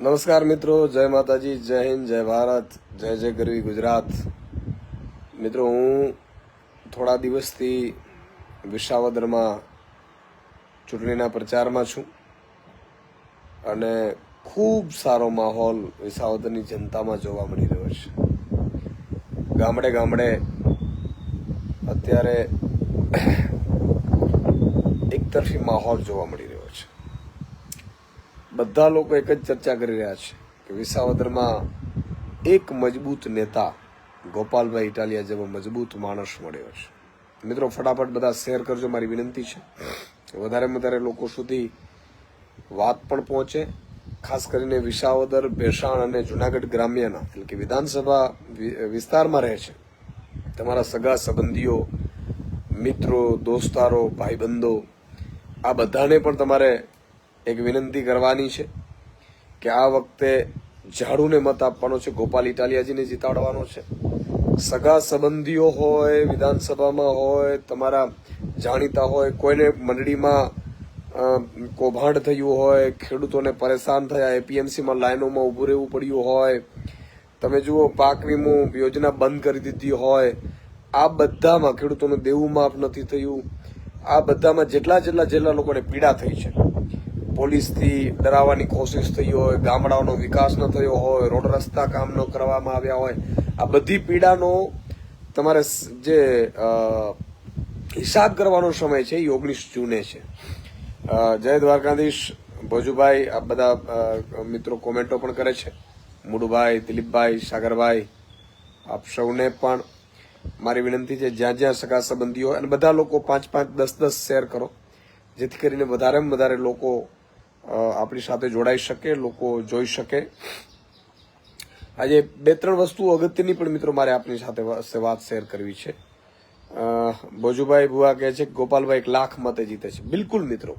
નમસ્કાર મિત્રો, જય માતાજી, જય હિન્દ, જય ભારત, જય જય ગરવી ગુજરાત. મિત્રો, હું થોડા દિવસથી વિસાવદરમાં ચૂંટણીના પ્રચારમાં છું અને ખૂબ સારો માહોલ વિસાવદરની જનતામાં જોવા મળી રહ્યો છે. ગામડે ગામડે અત્યારે એકતરફી માહોલ જોવા મળી રહ્યો છે. બધા લોકો એક જ ચર્ચા કરી રહ્યા છે કે વિસાવદરમાં એક મજબૂત નેતા ગોપાલભાઈ ઇટાલિયા જેવો મજબૂત માણસ મળ્યો છે. મિત્રો, ફટાફટ બધા શેર કરજો, મારી વિનંતી છે. વધારેમાં વધારે લોકો સુધી વાત પણ પહોંચે. ખાસ કરીને વિસાવદર, ભેસાણ અને જુનાગઢ ગ્રામ્યના એટલે કે વિધાનસભા વિસ્તારમાં રહે છે તમારા સગા સંબંધીઓ, મિત્રો, દોસ્તારો, ભાઈબંધો, આ બધાને પણ તમારે એક વિનંતી કરવાની છે કે આ વખતે ઝાડુને મત આપવાનો છે, ગોપાલ ઇટાલિયાજીને જીતાડવાનો છે. સગા સંબંધીઓ હોય, વિધાનસભામાં હોય, તમારા જાણીતા હોય, કોઈને મંડળીમાં કૌભાંડ થયું હોય, ખેડૂતોને પરેશાન થયા, એપીએમસીમાં લાઈનોમાં ઊભું રહેવું પડ્યું હોય, તમે જુઓ પાક વીમો યોજના બંધ કરી દીધી હોય, આ બધામાં ખેડૂતોનું દેવું માફ નથી થયું, આ બધામાં જેટલા લોકોને પીડા થઈ છે, પોલીસથી ડરાવવાની કોશિશ થઈ હોય, ગામડાઓનો વિકાસ ન થયો હોય, રોડ રસ્તા કામ ન કરવામાં આવ્યા હોય, આ બધી પીડાનો તમારે જે હિસાબ કરવાનો સમય છે એ 19 જૂને છે. જય દ્વારકાધીશ, ભોજુભાઈ, આ બધા મિત્રો કોમેન્ટો પણ કરે છે. મુડુભાઈ, દિલીપભાઈ, સાગરભાઈ, આપ સૌને પણ મારી વિનંતી છે જ્યાં જ્યાં સગા સંબંધીઓ અને બધા લોકો 5-5, 10-10 શેર કરો, જેથી કરીને વધારેમાં વધારે લોકો આપણી સાથે જોડાઈ શકે, લોકો જોઈ શકે. આજે 2-3 વસ્તુઓ અગત્યની પણ મિત્રો મારે આપની સાથે વાત શેર કરવી છે. ભોજુભાઈ ભુવા કહે છે કે ગોપાલભાઈ 1 લાખ મતે જીતે છે. બિલકુલ મિત્રો,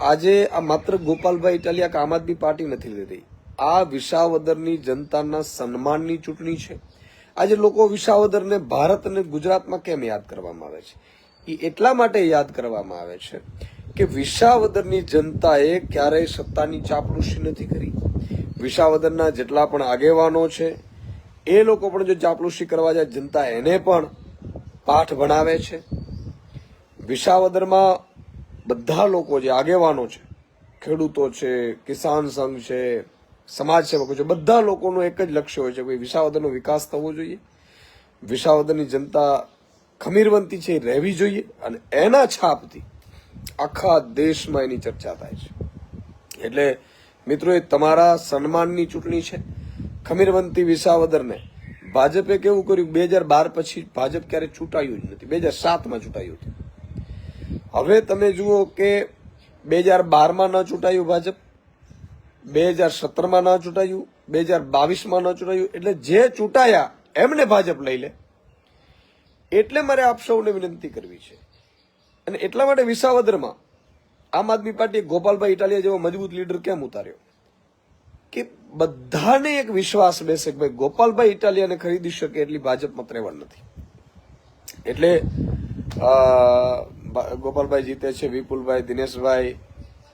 આજે આ માત્ર ગોપાલભાઈ ઇટાલિયા કે આમ આદમી પાર્ટી નથી લીધી, આ વિસાવદરની જનતાના સન્માનની ચૂંટણી છે. આજે લોકો વિસાવદરને ભારત અને ગુજરાતમાં કેમ યાદ કરવામાં આવે છે? એ એટલા માટે યાદ કરવામાં આવે છે કે વિસાવદરની જનતાએ ક્યારેય સત્તાની ચાપલુસી નથી કરી. વિસાવદરના જેટલા પણ આગેવાનો છે એ લોકો પણ જો ચાપલુસી કરવા જાય, જનતા એને પણ પાઠ ભણાવે છે. વિસાવદરમાં બધા લોકો જે આગેવાનો છે, ખેડૂતો છે, કિસાન સંઘ છે, સમાજ સેવકો છે, બધા લોકોનું એક જ લક્ષ્ય હોય છે કે વિસાવદરનો વિકાસ થવો જોઈએ, વિસાવદરની જનતા ખમીરવંતી છે એ રહેવી જોઈએ અને એના છાપથી આખા દેશમાં એની ચર્ચા થાય છે. એટલે મિત્રો, એ તમારા સન્માનની ચૂંટણી છે. ખમીરવંતી વિસાવદરને ભાજપે કેવું કર્યું, 2012 પછી ભાજપ ક્યારે ચૂંટાયું જ નથી, 2007માં ચૂંટાયું હતું. હવે તમે જુઓ કે 2012માં ન ચૂંટાયું ભાજપ, 2017માં ન ચૂંટાયું, 2022માં ન ચૂંટાયું, એટલે જે ચૂંટાયા એમને ભાજપ લઈ લે. એટલે મારે આપ સૌને વિનંતી કરવી છે. અને એટલા માટે વિસાવદરમાં આમ આદમી પાર્ટીએ ગોપાલભાઈ ઇટાલિયા જેવો મજબૂત લીડર કેમ ઉતાર્યો કે બધાને એક વિશ્વાસ બેસે કે ભાઈ ગોપાલભાઈ ઇટાલિયાને ખરીદી શકે એટલી ભાજપમાં ત્રેવડ નથી. એટલે ગોપાલભાઈ જીતે છે. વિપુલભાઈ, દિનેશભાઈ,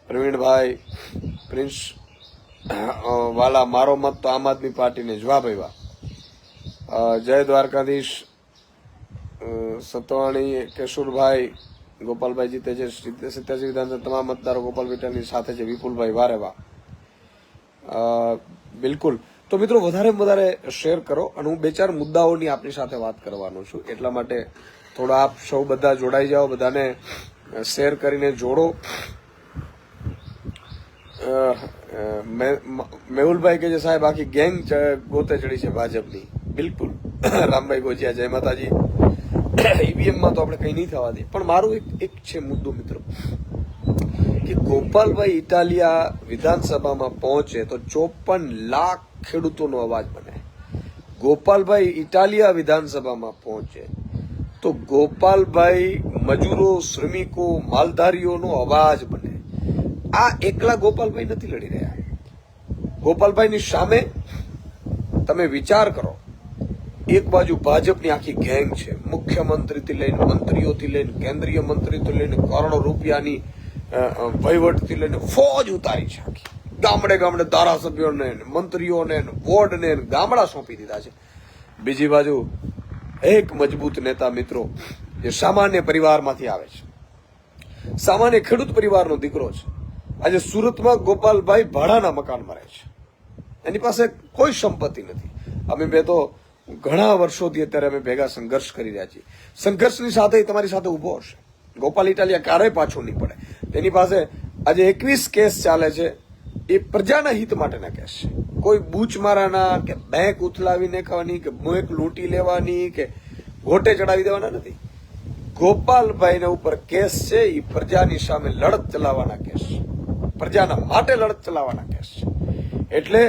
પ્રવીણભાઈ, પ્રિન્સ વાલા, મારો મત તો આમ આદમી પાર્ટીને જ. વાહ ભાઈ વાહ. જય દ્વારકાધીશ, સતવાણી, કેશુરભાઈ, ગોપાલભાઈ જીતે છે. 87 વિધાનસભા તમામ મતદારો ગોપાલભાઈ ઇટાલિયાની સાથે છે. વિપુલભાઈ, વારે વાહ. બિલકુલ. તો મિત્રો, વધારે શેર કરો અને હું 2-4 મુદ્દાઓની આપની સાથે વાત કરવાનો છું. એટલા માટે થોડા આપ સૌ બધા જોડાઈ જાઓ, બધાને શેર કરીને જોડો. મેહુલભાઈ કે છે સાહેબ આખી ગેંગ ગોતે ચડી છે ભાજપની. બિલકુલ રામભાઈ ગોજિયા, જય માતાજી. ઈવીએમમાં તો આપણે કંઈ નહીં થવા દે, પણ મારું એક છે મુદ્દો મિત્રો કે ગોપાલભાઈ ઇટાલિયા વિધાનસભામાં પહોંચે તો 54 લાખ ખેડૂતોનો અવાજ બને. ગોપાલભાઈ ઇટાલિયા વિધાનસભામાં પહોંચે તો ગોપાલભાઈ મજૂરો, શ્રમિકો, માલધારીઓનો અવાજ બને. આ એકલા ગોપાલભાઈ નથી લડી રહ્યા. ગોપાલભાઈની સામે તમે વિચાર કરો, એક બાજુ ભાજપની આખી ગેંગ છે, મુખ્યમંત્રીથી લઈને મંત્રીઓથી લઈને કેન્દ્રીય મંત્રીથી લઈને કરોડો રૂપિયાની વહીવટથી લઈને ફોજ ઉતારી છે આખી. ગામડે ગામડે ધારાસભ્યોને, મંત્રીઓને, વોર્ડને ગામડા સોંપી દીધા છે. બીજી બાજુ એક મજબૂત નેતા મિત્રો જે સામાન્ય પરિવારમાંથી આવે છે, સામાન્ય ખેડૂત પરિવારનો દીકરો છે. આજે સુરતમાં ગોપાલભાઈ ભાડાના મકાનમાં રહે છે, એની પાસે કોઈ સંપત્તિ નથી. અમે બે તો ઘણા વર્ષોથી અત્યારે અમે ભેગા સંઘર્ષ કરી રહ્યા છીએ. સંઘર્ષની સાથે તમારી સાથે ઉભો હશે. ગોપાલ ઇટાલિયા ક્યારેય પાછો નહીં પડે. તેની પાસે આજે 21 કેસ ચાલે છે, એ પ્રજાના હિત માટેના કેસ છે. કોઈ બૂચમારાના કે બેંક ઉથલાવી નાખવાની કે બેંક લૂંટી લેવાની કે ગોટે ચડાવી દેવાના નથી. ગોપાલભાઈના ઉપર કેસ છે, એ પ્રજાની સામે લડત ચલાવવાના કેસ છે, પ્રજાના માટે લડત ચલાવવાના કેસ છે. એટલે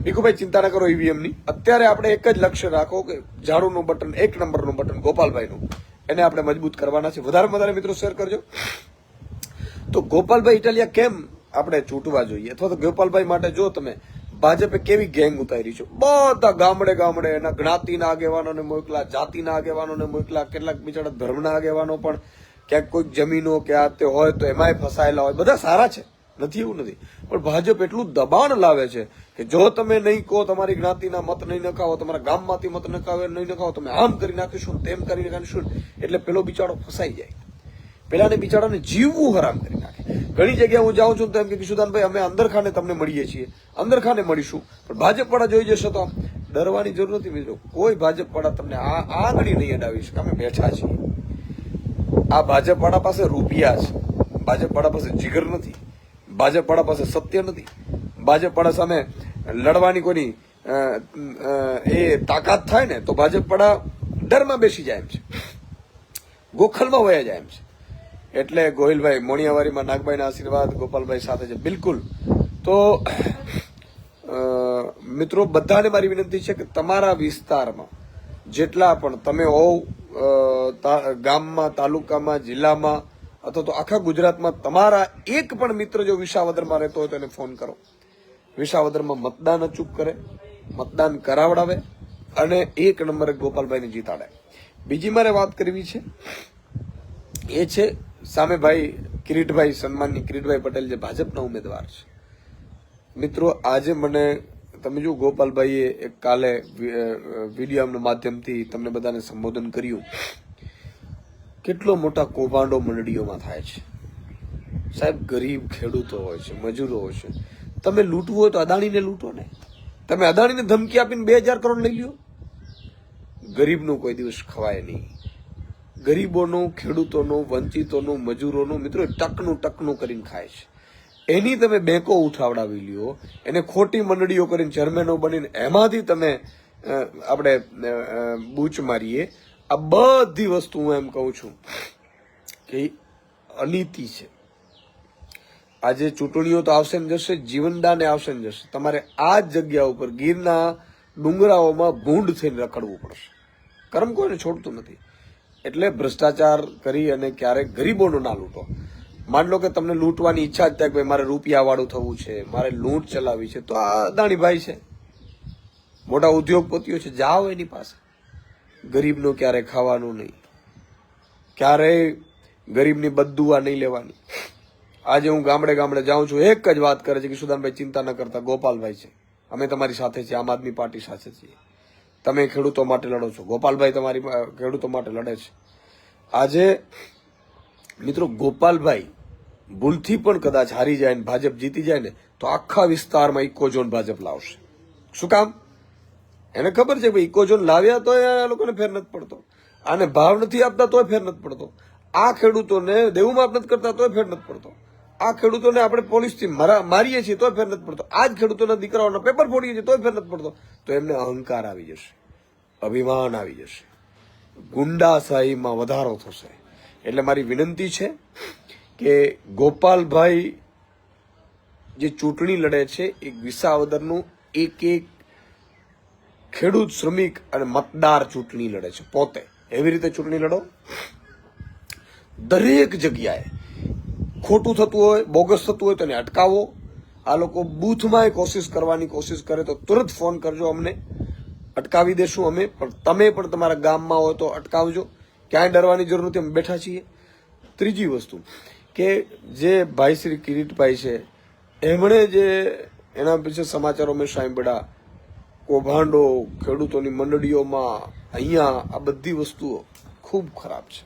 ભીખુભાઈ ચિંતા ન કરો ઈવીએમની. અત્યારે આપણે એક જ લક્ષ્ય રાખો કે ઝાડુનું બટન, 1 નંબરનું બટન ગોપાલભાઈનું, એને આપણે મજબૂત કરવાના છે. વધારે વધારે મિત્રો શેર કરજો. તો ગોપાલભાઈ ઇટાલિયા કેમ આપણે ચૂંટવા જોઈએ, અથવા તો ગોપાલભાઈ માટે જો તમે ભાજપે કેવી ગેંગ ઉતારી છે, બધા ગામડે ગામડે એના જ્ઞાતિના આગેવાનોને મોકલા, જાતિના આગેવાનોને મોકલા, કેટલાક બિચારા ધર્મના આગેવાનો પણ ક્યાંક કોઈક જમીનો કે આ તે હોય તો એમાંય ફસાયેલા હોય. બધા સારા છે, નથી એવું નથી, પણ ભાજપ એટલું દબાણ લાવે છે કે જો તમે નહીં કહો, તમારી જ્ઞાતિના મત નહીં નખાવો, તમારા ગામમાંથી મત નહીં નખાવો, તમે આમ કરી નાખીશું, તેમ કરી નાખીશું, એટલે પેલો બિચારો ફસાઈ જાય. પેલાને બિચારાને જીવવું હરામ કરી નાખે. ઘણી જગ્યાએ હું જાઉં છું તો એમ કે કિશુદાનભાઈ અમે અંદરખાને તમને મળીએ છીએ, અંદરખાને મળીશું, પણ ભાજપ વાળા જોઈ જશો તો ડરવાની જરૂર નથી મિત્રો. કોઈ ભાજપ વાળા તમને આંગળી નહીં અડાવી શકે. અમે બેઠા છીએ. આ ભાજપ વાળા પાસે રૂપિયા છે, ભાજપ વાળા પાસે જીગર નથી, ભાજપ વાળા પાસે સત્ય નથી, ભાજપ વાળા સામે લડવાની કોઈની એ તાકાત થાય ને તો ભાજપ વાળા ડરમાં બેસી જાય એમ છે, ગોખલમાં વયા જાય એમ છે. એટલે ગોહિલભાઈ મોણિયાવારીમાં નાગભાઈના આશીર્વાદ ગોપાલભાઈ સાથે છે બિલકુલ. તો મિત્રો બધાને મારી વિનંતી છે કે તમારા વિસ્તારમાં જેટલા પણ તમે હોવ, ગામમાં, તાલુકામાં, જિલ્લામાં અથવા તો આખા ગુજરાતમાં તમારા એક પણ મિત્ર જો વિસાવદરમાં રહેતો હોય તો એને ફોન કરો. વિસાવદરમાં મતદાન અચૂક કરે, મતદાન કરાવડાવે અને 1 નંબરે ગોપાલભાઈને જીતાડે. બીજી મારે વાત કરવી છે એ છે સામે ભાઈ કિરીટભાઈ, સન્માનની કિરીટભાઈ પટેલ જે ભાજપના ઉમેદવાર છે. મિત્રો આજે મને તમે જો ગોપાલભાઈએ એક કાલે વિડીયોના માધ્યમથી તમને બધાને સંબોધન કર્યું, કેટલો મોટા કૌભાંડો મંડળીઓમાં થાય છે સાહેબ. ગરીબ ખેડૂતો હોય છે, મજૂરો હોય છે. તમે લૂંટવું હોય તો અદાણીને લૂંટો ને. તમે અદાણીને ધમકી આપીને 2000 કરોડ લઈ લ્યો. ગરીબનું કોઈ દિવસ ખવાય નહીં. ગરીબોનું, ખેડૂતોનું, વંચિતોનું, મજૂરોનું મિત્રો ટકનું કરીને ખાય છે. એની તમે બેંકો ઉઠાવડાવી લ્યો, એને ખોટી મંડળીઓ કરીને ચેરમેનો બનીને એમાંથી તમે આપણે બૂચ મારીએ. આ બધી વસ્તુ હું એમ કહું છું કે અનીતિ છે. આજે ચૂંટણીઓ તો આવશે ને જશે, જીવનદાને આવશે ને જશે. તમારે આ જ જગ્યા ઉપર ગીરના ડુંગરાઓમાં ભૂંડ થઈને રખડવું પડશે. કર્મ કોઈને છોડતું નથી. એટલે ભ્રષ્ટાચાર કરી અને ક્યારેક ગરીબોનો ના લૂંટો. માન લો કે તમને લૂંટવાની ઈચ્છા જ થાય કે મારે રૂપિયા વાળું થવું છે, મારે લૂંટ ચલાવી છે, તો આ અદાણીભાઈ છે, મોટા ઉદ્યોગપતિઓ છે, જાઓ એની પાસે. ગરીબનું ક્યારે ખાવાનું નહીં, ક્યારેય ગરીબની બદદુઆ નહીં લેવાની. આજે હું ગામડે ગામડે જાઉં છું, એક જ વાત કરે છે કે સુદાનભાઈ ચિંતા ન કરતા, ગોપાલભાઈ છે, અમે તમારી સાથે છીએ, આમ આદમી પાર્ટી સાથે છીએ, તમે ખેડૂતો માટે લડો છો, ગોપાલભાઈ તમારી ખેડૂતો માટે લડે છે. આજે મિત્રો ગોપાલભાઈ ભૂલથી પણ કદાચ હારી જાય ને ભાજપ જીતી જાય ને તો આખા વિસ્તારમાં ઇકોઝોન ભાજપ લાવશે. શું કામ? એને ખબર છે ભાઈ ઇકોઝોન લાવ્યા તો આ લોકોને ફેર નથી પડતો, આને ભાવ નથી આપતા તોય ફેર નથી પડતો, આ ખેડૂતોને દેવું માફ નથી કરતા તોય ફેર નથી પડતો, આ ખેડૂતોને આપણે પોલીસથી મારીએ છીએ તોય ફેર નથી પડતો, આ જ ખેડૂતોના દીકરાઓના પેપર ફોડીએ છીએ તોય ફેર નથી પડતો. તો એમને અહંકાર આવી જશે, અભિમાન આવી જશે, ગુંડાશાહીમાં વધારો થશે. એટલે મારી વિનંતી છે કે ગોપાલભાઈ જે ચૂંટણી લડે છે એ વિસાવદરનું એક ખેડૂત, શ્રમિક અને મતદાર ચૂંટણી લડે છે પોતે. એવી રીતે ચૂંટણી લડો. દરેક જગ્યાએ ખોટું થતું હોય, બોગસ થતું હોય તો એને અટકાવો. આ લોકો બૂથમાં કોશિશ કરવાની કોશિશ કરે તો તુરંત ફોન કરજો, અમને અટકાવી દેશું અમે. પણ તમે પણ તમારા ગામમાં હોય તો અટકાવજો, ક્યાંય ડરવાની જરૂર નથી, અમે બેઠા છીએ. ત્રીજી વસ્તુ કે જે ભાઈ શ્રી કિરીટભાઈ છે એમણે જે એના વિશે સમાચારો મેં સાંભળ્યા, કૌભાંડો ખેડૂતોની મંડળીઓમાં, અહીંયા આ બધી વસ્તુઓ ખૂબ ખરાબ છે.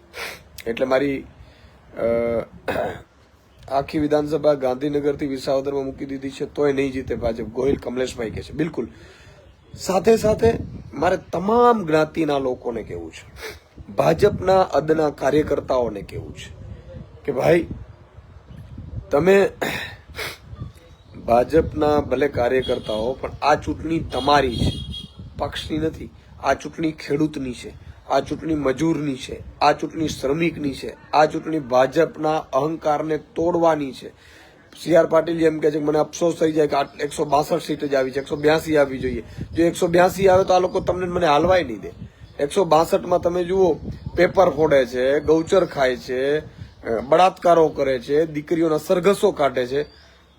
એટલે મારી આખી વિધાનસભા ગાંધીનગરથી વિસાવદરમાં મૂકી દીધી છે, તોય નહીં જીતે ભાજપ. ગોહિલ કમલેશભાઈ કહે છે બિલકુલ. સાથે સાથે મારે તમામ જ્ઞાતિના લોકોને કહેવું છે, ભાજપના અદના કાર્યકર્તાઓને કહેવું છે કે ભાઈ તમે ભાજપના ભલે કાર્યકર્તાઓ, પણ આ ચૂંટણી તમારી છે, પક્ષની નથી. આ ચૂંટણી ખેડૂતની છે, આ ચૂંટણી મજૂરની છે, આ ચૂંટણી શ્રમિકની છે, આ ચૂંટણી ભાજપના અહંકારને તોડવાની છે. સી.આર. પાટીલ એમ કે છે કે મને અફસોસ થઈ જાય કે 162 સીટ જ આવી છે, 182 આવવી જોઈએ. જો 182 આવે તો આ લોકો તમને મને હાલવાય નહીં દે. 162માં તમે જુઓ, પેપર ફોડે છે, ગૌચર ખાય છે, બળાત્કારો કરે છે, દીકરીઓના સરઘસો કાઢે છે.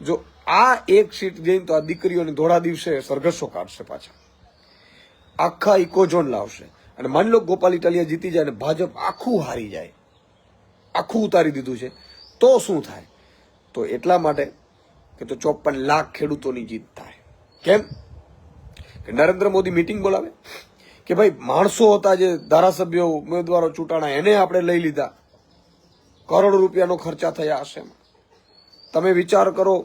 જો આ એક સીટ જઈને તો આ દીકરીઓની ધોળા દિવસે સરઘસો કાઢશે, પાછા આખા ઇકોઝોન લાવશે. અને માની લો ગોપાલ ઇટાલિયા જીતી જાય અને ભાજપ આખું હારી જાય, આખું ઉતારી દીધું છે, તો શું થાય? તો એટલા માટે કે તો 54 લાખ ખેડૂતોની જીત થાય. કેમ કે નરેન્દ્ર મોદી મીટિંગ બોલાવે કે ભાઈ માણસો હતા જે ધારાસભ્યો ઉમેદવારો ચૂંટાણા, એને આપણે લઈ લીધા, કરોડો રૂપિયાનો ખર્ચા થયા હશે. તમે વિચાર કરો,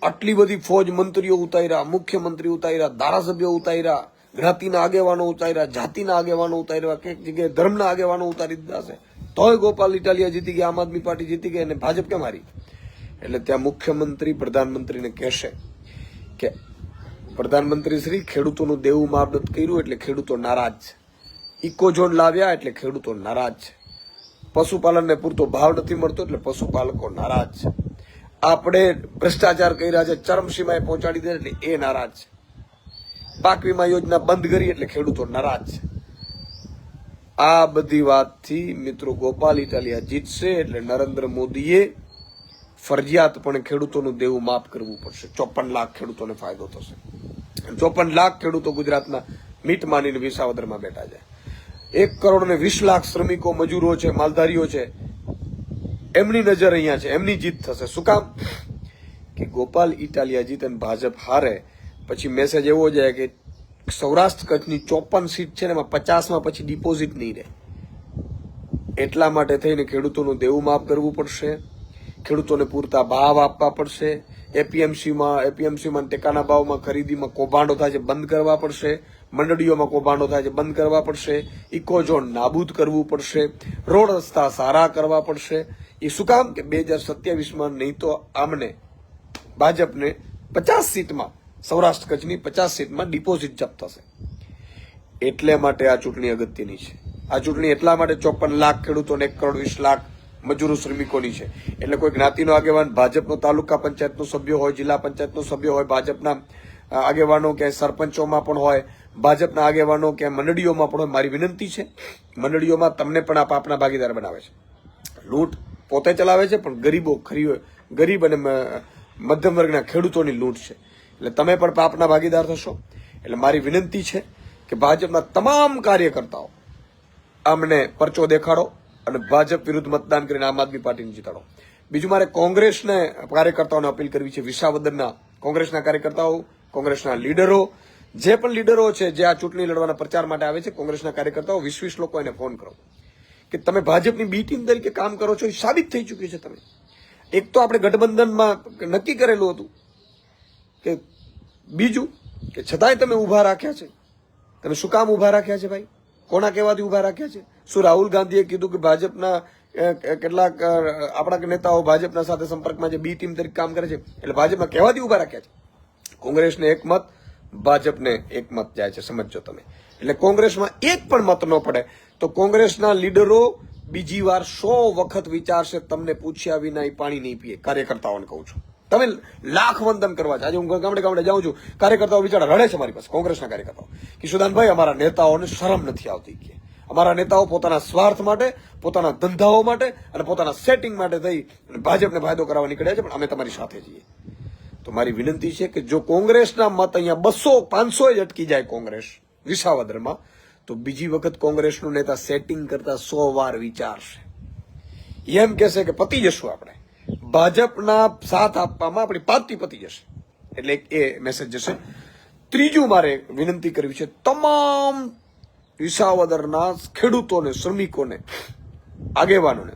આટલી બધી ફોજ, મંત્રીઓ ઉતાર્યા, મુખ્યમંત્રી ઉતાર્યા, ધારાસભ્યો ઉતાર્યા, જ્ઞાતિના આગેવાનો ઉતાર્યા, જાતિના આગેવાનો ઉતાર્યા, કઈક જગ્યાએ ધર્મના આગેવાનો ઉતારી દીધા છે, તોય ગોપાલ ઇટાલિયા જીતી ગયા, આમ આદમી પાર્ટી જીતી ગઈ અને ભાજપ કેમ હારી? એટલે ત્યાં મુખ્યમંત્રી પ્રધાનમંત્રીને કહેશે કે પ્રધાનમંત્રી શ્રી, ખેડૂતોનું દેવું માફ નથી કર્યું એટલે ખેડૂતો નારાજ છે, ઇકોઝોન લાવ્યા એટલે ખેડૂતો નારાજ છે, પશુપાલનને પૂરતો ભાવ નથી મળતો એટલે પશુપાલકો નારાજ છે, આપણે ભ્રષ્ટાચાર કર્યા છે, ચરમસીમાએ પહોંચાડી દે એટલે એ નારાજ છે, પાક વીમા યોજના બંધ કરી એટલે ખેડૂતો નારાજ છે. આ બધી વાતથી મિત્રો ગોપાલ ઇટાલિયા જીતશે એટલે નરેન્દ્ર મોદીએ ફરજિયાતપણે ખેડૂતોનું દેવું માફ કરવું પડશે. 54 લાખ ખેડૂતોને ફાયદો થશે. 54 લાખ ખેડૂતો ગુજરાતના મીટ માનીને વિસાવદરમાં બેઠા છે. 1,20,00,000 શ્રમિકો, મજૂરો છે, માલધારીઓ છે, એમની નજર અહીંયા છે, એમની જીત થશે. શું કામ? કે ગોપાલ ઇટાલિયા જીતે અને ભાજપ હારે પછી મેસેજ એવો જાય કે સૌરાષ્ટ્ર કચ્છની 54 સીટ છે ને એમાં 50માં પછી ડિપોઝિટ નહીં રહે. એટલા માટે થઈને ખેડૂતોનું દેવું માફ કરવું પડશે, ખેડૂતોને પૂરતા ભાવ આપવા પડશે, એપીએમસીમાં ટેકાના ભાવમાં ખરીદીમાં કૌભાંડો થાય છે બંધ કરવા પડશે, મંડળીઓમાં કૌભાંડો થાય છે બંધ કરવા પડશે, ઇકોઝોન નાબૂદ કરવું પડશે, રોડ રસ્તા સારા કરવા પડશે. એ શું કામ? કે 2027માં નહીં તો આમને ભાજપને 50 સીટમાં, સૌરાષ્ટ્ર કચ્છની 50 સીટમાં ડિપોઝિટ જપ્ત થશે. એટલે માટે આ ચૂંટણી અગત્યની છે. આ ચૂંટણી એટલા માટે 54 લાખ ખેડૂતોને 1,20,00,000 મજૂરો શ્રમિકોની છે. એટલે કોઈ જ્ઞાતિનો આગેવાન, ભાજપનો તાલુકા પંચાયતનો સભ્ય હોય, જિલ્લા પંચાયતનો સભ્ય હોય, ભાજપના આગેવાનો કે સરપંચોમાં પણ હોય, ભાજપના આગેવાનો કે મંડળીઓમાં પણ હોય, મારી વિનંતી છે, મંડળીઓમાં તમને પણ આપના ભાગીદાર બનાવે છે. લૂંટ પોતે ચલાવે છે, પણ ગરીબ અને મધ્યમ વર્ગના ખેડૂતોની લૂંટ છે. એટલે તમે પણ પાપના ભાગીદાર થશો. એટલે મારી વિનંતી છે કે ભાજપના તમામ કાર્યકર્તાઓ અમને પરચો દેખાડો અને ભાજપ વિરુદ્ધ મતદાન કરીને આમ આદમી પાર્ટીને જીતાડો. બીજું મારે કોંગ્રેસને કાર્યકર્તાઓને અપીલ કરવી છે, વિસાવદરના કોંગ્રેસના કાર્યકર્તાઓ, કોંગ્રેસના લીડરો, જે પણ લીડરો છે જે આ ચૂંટણી લડવાના પ્રચાર માટે આવે છે, કોંગ્રેસના કાર્યકર્તાઓ 20 લોકો એને ફોન કરો કે તમે ભાજપની બી ટીમ તરીકે કામ કરો છો, એ સાબિત થઈ ચૂક્યું છે. તમે એક તો આપણે ગઠબંધનમાં નક્કી કરેલું હતું કે બીજું કે છતાંય તમે ઉભા રાખ્યા છે. તમે શું કામ ઉભા રાખ્યા છે ભાઈ? કોના કહેવાથી ઉભા રાખ્યા છે? શું રાહુલ ગાંધીએ કીધું કે ભાજપના કેટલાક આપણા નેતાઓ ભાજપના સાથે સંપર્કમાં છે, બી ટીમ તરીકે કામ કરે છે, એટલે ભાજપના કહેવાથી ઉભા રાખ્યા છે? કોંગ્રેસને એક મત, ભાજપને એક મત જાય છે, સમજો તમે. એટલે કોંગ્રેસમાં એક પણ મત ન પડે તો કોંગ્રેસના લીડરો બીજી વાર 100 વખત વિચારશે, તમને પૂછ્યા વિના પાણી નહીં પીએ. કાર્યકર્તાઓને કહું છું, તમે લાખ વંદન કરવા છે. આજે હું ગામડે જાઉં છું, કાર્યકર્તાઓ બિચારા રડે છે મારી પાસે, કોંગ્રેસના કાર્યકર્તાઓ. કિશોદાનભાઈ, અમારા નેતાઓને શરમ નથી આવતી કે અમારા નેતાઓ પોતાના સ્વાર્થ માટે, પોતાના ધંધાઓ માટે અને પોતાના સેટિંગ માટે થઈ ભાજપને ફાયદો કરાવવા નીકળ્યા છે, પણ અમે તમારી સાથે છીએ. તો મારી વિનંતી છે કે જો કોંગ્રેસના મત અહીંયા 200-500 જ અટકી જાય કોંગ્રેસ વિસાવદરમાં, તો બીજી વખત કોંગ્રેસનું નેતા સેટિંગ કરતા 100 વાર વિચારશે. એમ કહેશે કે પતી જશું આપણે, ભાજપના સાથ આપવામાં આપણી પાર્ટી પતી જશે. એટલે એ મેસેજ જશે. ત્રીજું મારે વિનંતી કરવી છે તમામ વિસાવદરના ખેડૂતોને, શ્રમિકોને, આગેવાનોને,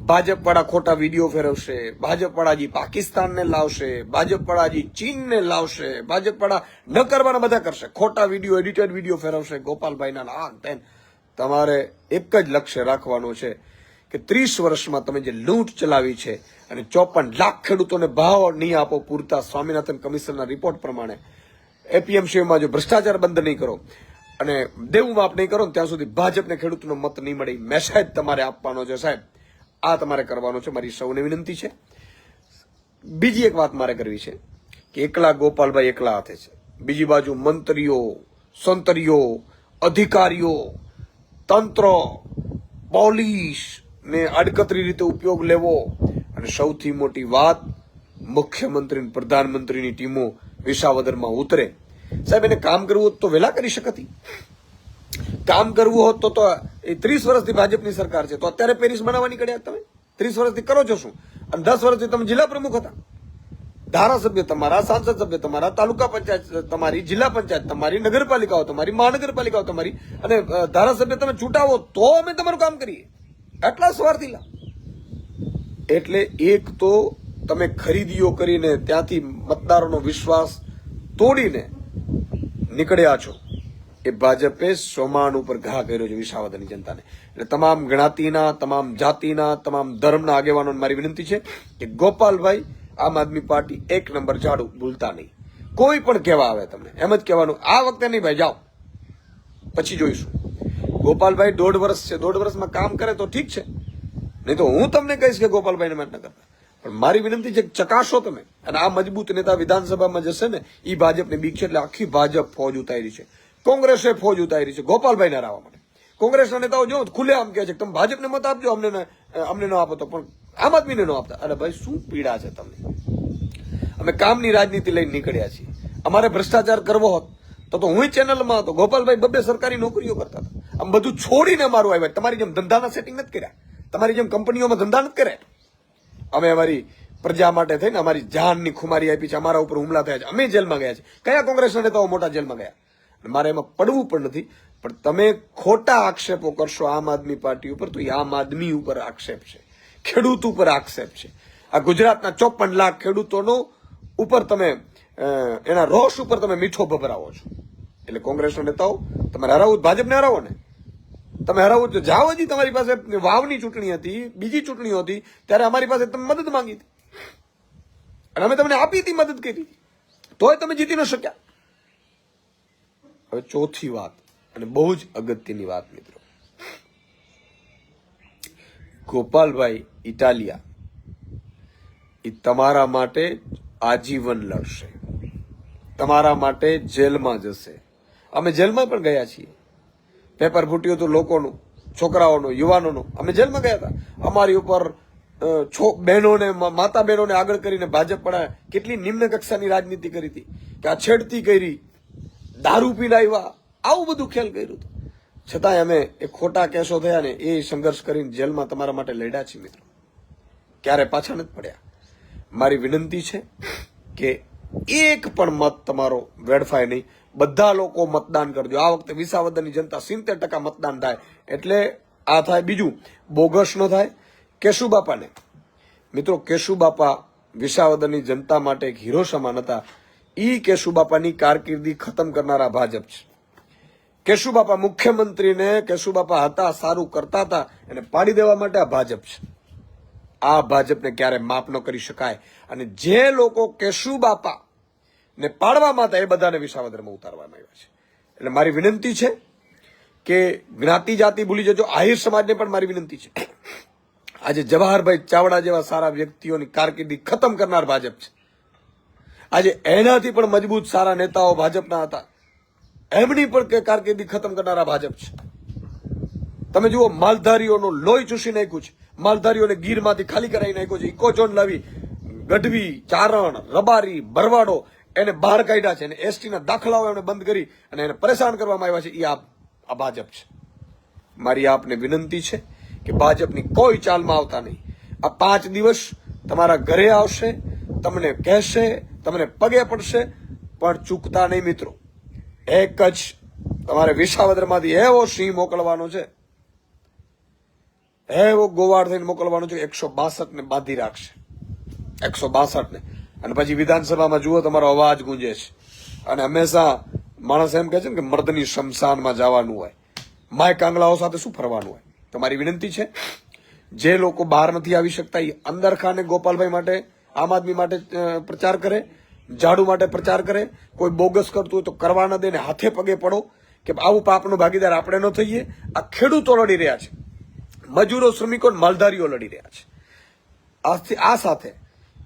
ભાજપ વાળા ખોટા વિડીયો ફેરવશે, ભાજપ વાળા જી પાકિસ્તાનને લાવશે, ભાજપ વાળા જી ચીનને લાવશે, ભાજપ વાળા ન કરવાના બધા કરશે, ખોટા વિડીયો, એડિટેડ વિડીયો ફેરવશે ગોપાલભાઈના આ તેન. તમારે એક જ લક્ષ્ય રાખવાનું છે કે 30 વર્ષમાં તમે જે લૂંટ ચલાવી છે અને 54 લાખ ખેડૂતોને ભાવ નહીં આપો પૂરતા સ્વામિનાથન કમિશનના રિપોર્ટ પ્રમાણે, એપીએમસીમાં જો ભ્રષ્ટાચાર બંધ નહીં કરો અને દેવું માફ નહીં કરો ત્યાં સુધી ભાજપને ખેડૂતોનો મત નહીં મળે. મેસેજ તમારે આપવાનો છે સાહેબ, આ તમારે કરવાનો છે. મારી સૌને વિનંતી છે. બીજી એક વાત મારે કરવી છે કે એકલા ગોપાલભાઈ એકલા હાથે છે. બીજી બાજુ મંત્રીઓ, સંતરીઓ, અધિકારીઓ, તંત્ર, પોલીસ ને આડકતરી રીતે ઉપયોગ લેવો અને સૌથી મોટી વાત મુખ્યમંત્રી, પ્રધાનમંત્રીની ટીમો વિસાવદરમાં ઉતરે. સાહેબ એને કામ કરવું હોત તો વહેલા કરી શકતી. કામ કરવું હોત તો એ 30 વર્ષથી ભાજપની સરકાર છે તો અત્યારે પેરિસ બનાવવા નીકળ્યા તમે. 30 વર્ષથી કરો છો શું? અને 10 વર્ષથી તમે જિલ્લા પ્રમુખ હતા. ધારાસભ્ય તમારા, સાંસદ સભ્ય તમારા, તાલુકા પંચાયત તમારી, જિલ્લા પંચાયત તમારી, નગરપાલિકાઓ તમારી, મહાનગરપાલિકાઓ તમારી, અને ધારાસભ્ય તમે ચૂંટાવો તો અમે તમારું કામ કરીએ. આટલા સ્વાર્થી લા. એટલે એક તો તમે ખરીદીઓ કરીને ત્યાંથી મતદારોનો વિશ્વાસ તોડીને નીકળ્યા છો. એ ભાજપે સોમાન ઉપર ઘા કર્યો છે વિસાવદરની જનતાને. એટલે તમામ જ્ઞાતિના, તમામ જાતિના, તમામ ધર્મના આગેવાનોને મારી વિનંતી છે કે ગોપાલભાઈ આમ આદમી પાર્ટી 1 નંબર ઝાડુ ભૂલતા નહીં. કોઈ પણ કહેવા આવે તમને એમ જ કહેવાનું, આ વખતે નહીં ભાઈ, જાઓ પછી જોઈશું. ગોપાલભાઈ 1.5 વર્ષ છે, 1.5 વર્ષમાં કામ કરે તો ઠીક છે, નહીં તો હું તમને કહીશ કે ગોપાલભાઈને મત ન કરતા. પણ મારી વિનંતી છે ચકાસો તમે. અને આ મજબૂત નેતા વિધાનસભામાં જશે ને એ ભાજપની બીક છે. એટલે આખી ભાજપ ફોજ ઉતારી છે, કોંગ્રેસે ફોજ ઉતારી છે ગોપાલભાઈને હરાવવા માટે. કોંગ્રેસના નેતાઓ જો ખુલ્લે આમ કહે છે કે તમે ભાજપને મત આપજો, અમને ન આપો તો, પણ આમ આદમીને ન આપતા. અરે ભાઈ શું પીડા છે તમને? અમે કામની રાજનીતિ લઈને નીકળ્યા છીએ. અમારે ભ્રષ્ટાચાર કરવો હોત તો હું ચેનલમાં હતો. ગોપાલભાઈ 2 સરકારી નોકરીઓ કરતા હતા. આમ બધું છોડીને અમારું આવ્યા. તમારી જેમ ધંધાના સેટિંગ નથી કર્યા, તમારી જેમ કંપનીઓમાં ધંધા નથી કર્યા. અમે અમારી પ્રજા માટે થઈને અમારી જાનની ખુમારી આપી છે, અમારા ઉપર હુમલા થયા છે, અમે જેલમાં ગયા છે. કયા કોંગ્રેસના નેતાઓ મોટા જેલમાં ગયા? મારે એમાં પડવું પણ નથી. પણ તમે ખોટા આક્ષેપો કરશો આમ આદમી પાર્ટી ઉપર તો એ આમ આદમી ઉપર આક્ષેપ છે, ખેડૂત ઉપર આક્ષેપ છે. આ ગુજરાતના 54 લાખ ખેડૂતોનો ઉપર તમે એના રોષ ઉપર તમે મીઠો ભભરાવો છો. એટલે કોંગ્રેસના નેતાઓ તમારે હરાવવું, ભાજપને હરાવો ને તમે હરાવો તો જાઓ. હજી તમારી પાસે વાવની ચૂંટણી હતી, બીજી ચૂંટણીઓ હતી, ત્યારે અમારી પાસે તમે મદદ માંગી હતી અને અમે તમને આપી હતી, મદદ કરી, તોય તમે જીતી ન શક્યા. હવે ચોથી વાત અને બહુ જ અગત્યની વાત મિત્રો, ગોપાલભાઈ ઇટાલિયા એ તમારા માટે આજીવન લડશે, તમારા માટે જેલમાં જશે. અમે જેલમાં પણ ગયા છીએ. પેપર ફૂટ્યું હતું લોકોનું, છોકરાઓનું, યુવાનોનું. અમે જેલમાં ગયા હતા. અમારી ઉપર બહેનોને, માતા બહેનોને આગળ કરીને ભાજપ પણ કેટલી નિમ્ન કક્ષાની રાજનીતિ કરી હતી કે આ છેડતી કરી, દારૂ પીને આવ્યા, આવું બધું ખેલ કર્યું હતું. છતાંય અમે એ ખોટા કેસો થયા ને એ સંઘર્ષ કરીને જેલમાં તમારા માટે લડ્યા છીએ મિત્રો. ક્યારે પાછા નથી પડ્યા. મારી વિનંતી છે કે એક પણ મત તમારો વેડફાય નહીં. બધા લોકો મતદાન કરજો. આ વખતે વિસાવદરની જનતા 70% મતદાન થાય. એટલે આ થાય. બીજું, બોગસ ન થાય. કેશુબાપાને મિત્રો, કેશુબાપા વિસાવદરની જનતા માટે એક હીરો સમાન હતા. ઈ કેશુબાપાની કારકિર્દી ખતમ કરનારા ભાજપ છે. કેશુબાપા મુખ્યમંત્રીને, કેશુબાપા હતા, સારું કરતા હતા, એને પાડી દેવા માટે આ ભાજપ છે. આ ભાજપને ક્યારે માફ ન કરી શકાય. અને જે લોકો કેશુબાપા ને પાડવામાં હતા એ બધાને વિસાવદરમાં ઉતારવામાં આવ્યા છે. એટલે મારી વિનંતી છે કે જ્ઞાતિ જાતિ ભૂલી જજો. આહિર સમાજને પણ મારી વિનંતી છે. આજે જવાહરભાઈ ચાવડા જેવા સારા વ્યક્તિઓની કારકિર્દી ખતમ કરનાર ભાજપ છે. આજે એનાથી પણ મજબૂત સારા નેતાઓ ભાજપના હતા, એમની પણ કારકિર્દી ખતમ કરનારા ભાજપ છે. તમે જુઓ, માલધારીઓનો લોહી ચૂસી નાખ્યું છે. માલધારીઓને ગીરમાંથી ખાલી કરાવી નાખ્યો છે. ઇકોઝોન લાવી ગઢવી, ચારણ, રબારી, ભરવાડો એને બહાર કાઢ્યા છે અને એસટીના દાખલાઓ એમણે બંધ કરી અને એને પરેશાન કરવામાં આવ્યા છે. એ આ ભાજપ છે. મારી આપને વિનંતી છે કે ભાજપની કોઈ ચાલમાં આવતા નહીં. આ 5 દિવસ તમારા ઘરે આવશે, તમને કહેશે, તમને પગે પડશે, પણ ચૂકતા નહીં મિત્રો. એક જ તમારે વિસાવદરમાંથી એવો સિંહ મોકલવાનો છે, એવો ગોવાળ થઈને મોકલવાનો છે, 162 ને બાંધી રાખશે, 162 ને. અને પછી વિધાનસભામાં જુઓ તમારો અવાજ ગુંજે છે. અને હંમેશા માણસ એમ કહે છે ને કે મર્દની શમશાનમાં જવાનું હોય, માય કાંગલાઓ સાથે શું ફરવાનું હોય. તમારી વિનંતી છે, જે લોકો બહાર નથી આવી શકતા એ અંદર ખાને ગોપાલભાઈ માટે, આમ આદમી માટે પ્રચાર કરે, ઝાડુ માટે પ્રચાર કરે. કોઈ બોગસ કરતું હોય તો કરવા ન દે ને હાથે પગે પડો કે આવું પાપનો ભાગીદાર આપણે ન થઈએ. આ ખેડૂતો લડી રહ્યા છે, મજૂરો, શ્રમિકો, માલધારીઓ લડી રહ્યા છે. આ સાથે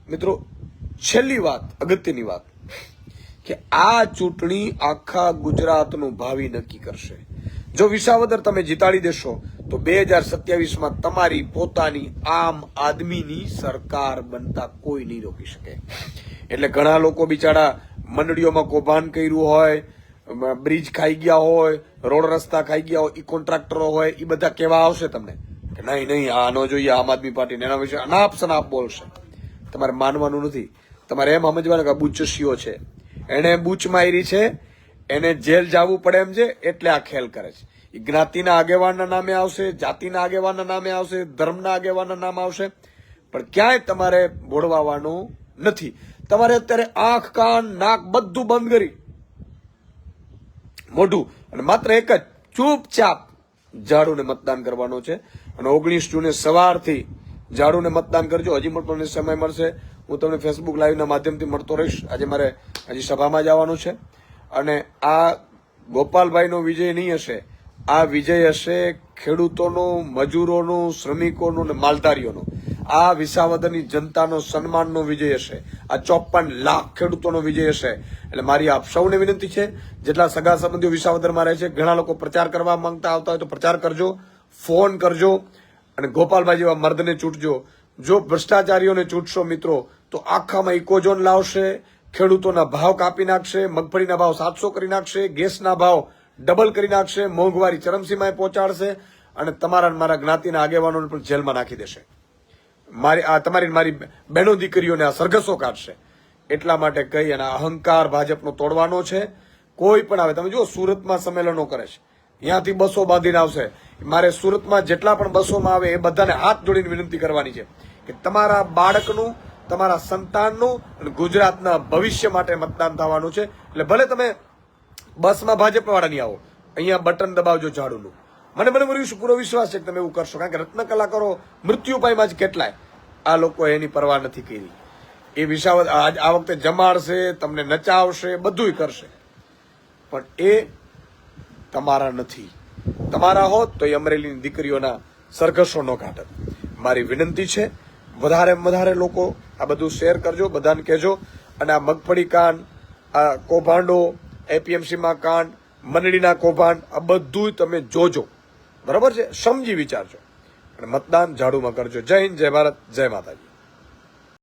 મિત્રો છેલ્લી વાત, અગત્યની વાત, કે આ ચૂંટણી આખા ગુજરાતનું ભાવિ નક્કી કરશે. જો વિસાવદર તમે જીતાડી દેશો તો 2027માં તમારી પોતાની આમ આદમીની સરકાર બનતા કોઈ નહીં રોકી શકે. એટલે ઘણા લોકો બિચારા મંડળીઓમાં કૌભાંડ કર્યું હોય, બ્રિજ ખાઈ ગયા હોય, રોડ રસ્તા ખાઈ ગયા હોય, ઈ કોન્ટ્રાક્ટરો હોય, એ બધા કેવા આવશે તમને કે નહીં આ ન જોઈએ આમ આદમી પાર્ટીને, એના વિશે અનાપ શનાપ બોલશે. તમારે માનવાનું નથી. તમારે એમ સમજવાનું કે બુચસીઓ છે, એને બૂચ મારી છે, એને જેલ જવું પડે એમ છે, એટલે આ ખેલ કરે છે. એ જ્ઞાતિના આગેવાનના નામે આવશે, જાતિના આગેવાનના નામે આવશે, ધર્મના આગેવાનના નામ આવશે, પણ ક્યાંય તમારે ભોળવાવાનું નથી. તમારે અત્યારે આંખ, કાન, નાક બધું બંધ કરી મોઢું અને માત્ર એક જ ચૂપચાપ ઝાડુને મતદાન કરવાનો છે. અને 19 જૂને સવારથી ઝાડુને મતદાન કરજો. હજી પણ સમય મળશે, હું તમને ફેસબુક લાઈવના માધ્યમથી મળતો રહીશ. આજે મારે હજી સભામાં જવાનું છે. અને આ ગોપાલભાઈનો વિજય નહીં હશે, આ વિજય હશે ખેડૂતોનો, મજૂરોનો, શ્રમિકોનો અને માલધારીઓનો. આ વિસાવદરની જનતાનો સન્માનનો વિજય હશે. આ 54 લાખ ખેડૂતોનો વિજય હશે. એટલે મારી આપ સૌને વિનંતી છે, જેટલા સગા સંબંધીઓ વિસાવદરમાં રહે છે, ઘણા લોકો પ્રચાર કરવા માંગતા આવતા હોય તો પ્રચાર કરજો, ફોન કરજો અને ગોપાલભાઈ જેવા મર્દને ચૂંટજો. જો ભ્રષ્ટાચારીઓને ચૂંટશો મિત્રો તો આખામાં ઇકોઝોન લાવશે, ખેડૂતોના ભાવ કાપી નાખશે, મગફળીના ભાવ 700 કરી નાખશે, ગેસના ભાવ ડબલ કરી નાખશે, મોંઘવારી ચરમસીમાએ પહોંચાડશે અને તમારા મારા જ્ઞાતિના આગેવાનોને પણ જેલમાં નાખી દેશે. તમારી મારી બહેનો દીકરીઓને આ સરઘસો કાઢશે. એટલા માટે કહી અને અહંકાર ભાજપનો તોડવાનો છે. કોઈ પણ આવે, તમે જુઓ સુરતમાં સંમેલનો કરે છે, ત્યાંથી બસો બાંધીને આવશે. મારે સુરતમાં જેટલા પણ બસોમાં આવે એ બધાને હાથ જોડીને વિનંતી કરવાની છે કે તમારા બાળકનું, તમારા સંતાનનું અને ગુજરાતના ભવિષ્ય માટે મતદાન થવાનું છે. એટલે ભલે તમે બસમાં ભાજપ વાળા નહીં આવો, અહીંયા બટન દબાવજો ઝાડુનું. મને પૂરો વિશ્વાસ છે કે તમે એવું કરશો, કારણ કે રત્ન કલાકારો મૃત્યુ પાયમાં જ કેટલાય. આ લોકો એની પરવા નથી કરી. એ વિસાવદ આ વખતે જમાડશે, તમને નચાવશે, બધું કરશે, પણ એ તમારા નથી. તમારા હોત તો એ અમરેલીની દીકરીઓના સરઘસો ન કાઢત. મારી વિનંતી છે, વધારે લોકો આ બધું શેર કરજો, બધાને કહેજો. અને આ મગફળી કાંડ, આ કૌભાંડો, એપીએમસીમાં કાંડ, મંડળીના કૌભાંડ, આ બધું તમે જોજો, બરાબર છે? સમજી વિચારજો અને મતદાન ઝાડુમાં કરજો. જય હિન્દ, જય ભારત, જય માતાજી.